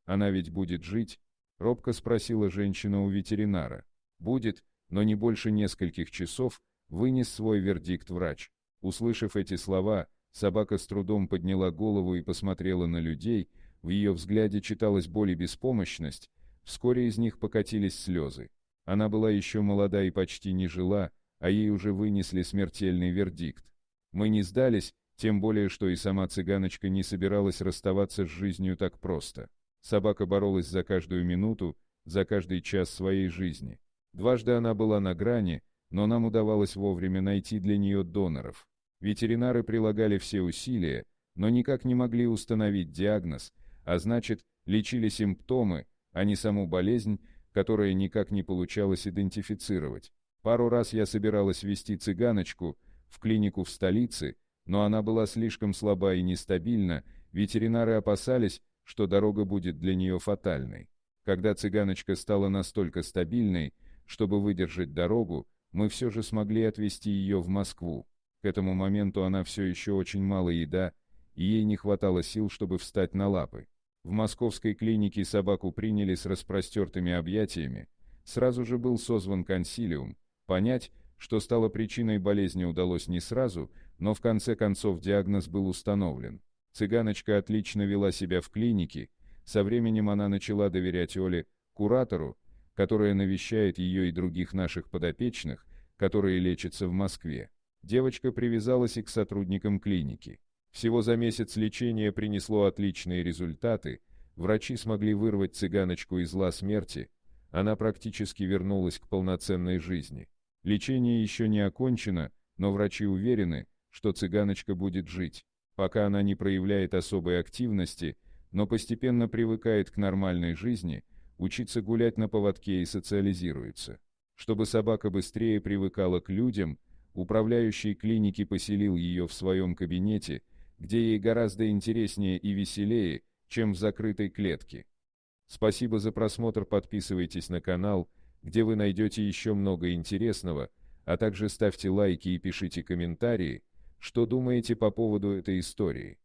Она ведь будет жить? Робко спросила женщина у ветеринара. Будет, но не больше нескольких часов, вынес свой вердикт врач. Услышав эти слова, собака с трудом подняла голову и посмотрела на людей, в ее взгляде читалась боль и беспомощность, вскоре из них покатились слезы. Она была еще молода и почти не жила, а ей уже вынесли смертельный вердикт. Мы не сдались, тем более, что и сама цыганочка не собиралась расставаться с жизнью так просто. Собака боролась за каждую минуту, за каждый час своей жизни. Дважды она была на грани, но нам удавалось вовремя найти для нее доноров. Ветеринары прилагали все усилия, но никак не могли установить диагноз, а значит, лечили симптомы, а не саму болезнь, которая никак не получалось идентифицировать. Пару раз я собиралась везти цыганочку в клинику в столице, но она была слишком слаба и нестабильна, ветеринары опасались, что дорога будет для нее фатальной. Когда цыганочка стала настолько стабильной, чтобы выдержать дорогу, мы все же смогли отвезти ее в Москву. К этому моменту она все еще очень мало еда, и ей не хватало сил, чтобы встать на лапы. В московской клинике собаку приняли с распростертыми объятиями. Сразу же был созван консилиум. Понять, что стало причиной болезни, удалось не сразу, но в конце концов диагноз был установлен. Цыганочка отлично вела себя в клинике. Со временем она начала доверять Оле, куратору, которая навещает ее и других наших подопечных, которые лечатся в Москве. Девочка привязалась и к сотрудникам клиники. Всего за месяц лечение принесло отличные результаты, врачи смогли вырвать цыганочку из лап смерти, она практически вернулась к полноценной жизни. Лечение еще не окончено, но врачи уверены, что цыганочка будет жить, пока она не проявляет особой активности, но постепенно привыкает к нормальной жизни, учится гулять на поводке и социализируется. Чтобы собака быстрее привыкала к людям, управляющий клиники поселил ее в своем кабинете, где ей гораздо интереснее и веселее, чем в закрытой клетке. Спасибо за просмотр, подписывайтесь на канал, где вы найдете еще много интересного, а также ставьте лайки и пишите комментарии, что думаете по поводу этой истории.